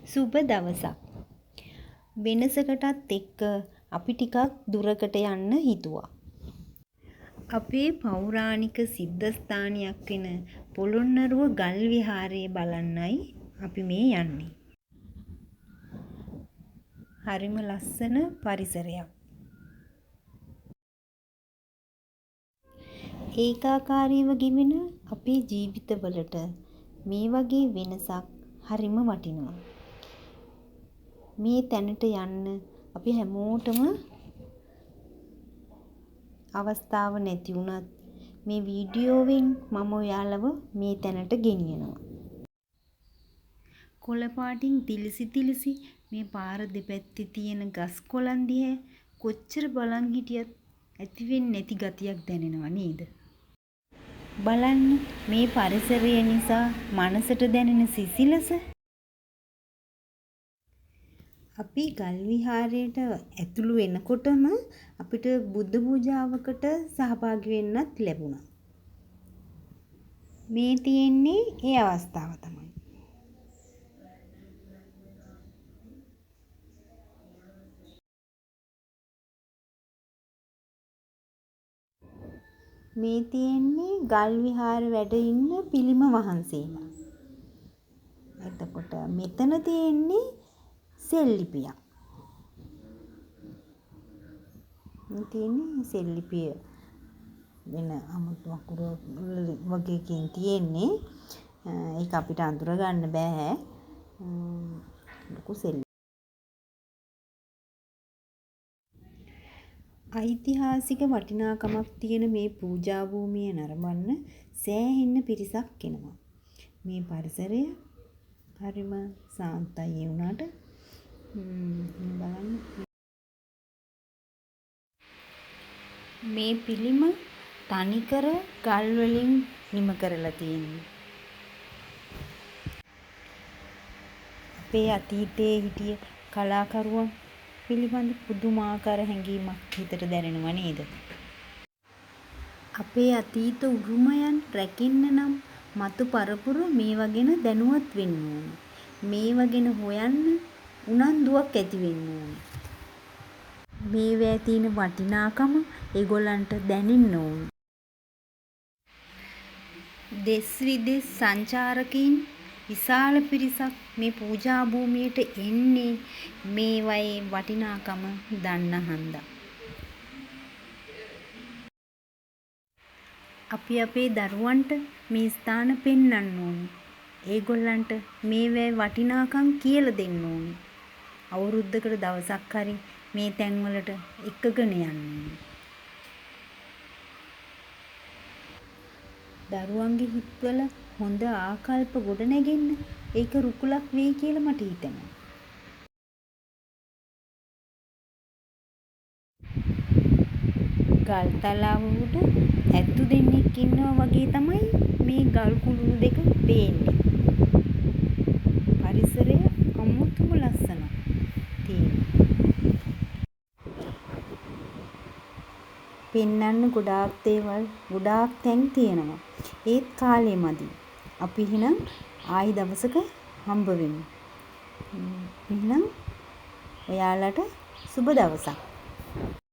සුබ දවසක්. වෙනසකටත් එක්ක අපි ටිකක් දුරකට යන්න හිතුවා. අපේ පෞරාණික සිද්ධස්ථානයක් වෙන පොළොන්නරුව ගල් විහාරය බලන්නයි අපි මේ යන්නේ. හරිම ලස්සන පරිසරයක්. ඒකාකාරීව ගෙවෙන අපේ ජීවිතවලට මේ වගේ වෙනසක් හරිම වටිනවා. මේ තැනට යන්න අපි හැමෝටම අවස්ථාව නැති වුණත් මේ වීඩියෝවෙන් මම ඔයාලව මේ තැනට ගෙනියනවා. කොළ පාටින් තිලිසි මේ පාර දෙපැත්තේ තියෙන ගස් කොළන් දිහා කොච්චර බලන් හිටියත් ඇති වෙන්නේ නැති ගතියක් දැනෙනවා නේද? බලන්න මේ පරිසරය නිසා මනසට දැනෙන සිසිලස. අපි ගල් විහාරයට ඇතුළු වෙනකොටම අපිට බුද්ධ පූජාවකට සහභාගී වෙන්නත් ලැබුණා. මේ තියෙන්නේ ඒ අවස්ථාව තමයි. මේ තියෙන්නේ ගල් විහාරේ වැඩ ඉන්න පිළිම වහන්සේලා. එතකොට මෙතන තියෙන්නේ සෙල්ලිපියක්. මේ තියෙන්නේ සෙල්ලිපිය වෙන අමුතු අකුරු වගේකින් තියෙන්නේ. ඒක අපිට අඳුර ගන්න බෑ. ලොකු සෙල්ලිපියක්. ඓතිහාසික වටිනාකමක් තියෙන මේ පූජා භූමිය නරඹන්න සෑහෙන්න පිරිසක් එනවා. මේ පරිසරය හරිම සාන්තයි වුණාට බලන්න මේ පිළිම තනිකර ගල් වලින් නිම කරලා තියෙනවා. අපේ අතීතයේ හිටිය කලාකරුවන් පිළිබඳ පුදුමාකාර හැඟීමක් හිතට දැනෙනවා නේද? අපේ අතීත උරුමයන් රැකෙන්න නම් මතු පරපුර මේවා ගැන දැනුවත් වෙන්න ඕන. මේවා ගැන හොයන්න උනන්දුවක් ඇති වෙන්න ඕන. මේවා තියෙන වටිනාකම ඒගොල්ලන්ට දැනෙන්න ඕන. දෙස් විදෙස් සංචාරකයින් විශාල පිරිසක් මේ පූජා භූමියට එන්නේ මේවයේ වටිනාකම දන්න හන්දා. අපි අපේ දරුවන්ට මේ ස්ථාන පෙන්වන්න ඕනේ. ඒගොල්ලන්ට මේවයේ වටිනාකම් කියලා දෙන්න ඕනේ. අවුරුද්දකට දවසක් හරි මේ තැන්වලට එකගෙන යන්න ඕනේ. දරුවන්ගේ හිතවල හොඳ ආකල්ප ගොඩ නැගෙන්න ඒක රුකුලක් වෙයි කියලා මට හිතෙනවා. ගල් තලාව උඩ ඇත්තු දෙන්නෙක් ඉන්නවා වගේ තමයි මේ ගල් කුළුණු දෙක පේන්නේ. පරිසරය අමුතුම ලස්සනක් තියෙනවා. පෙන්වන්න ගොඩාක් දේවල් ගොඩාක් තැන් තියෙනවා. ඒත් කාලෙ මදි. අපි එහෙනම් ආයි දවසක හම්බ වෙමු. එහෙනම් ඔයාලට සුබ දවසක්.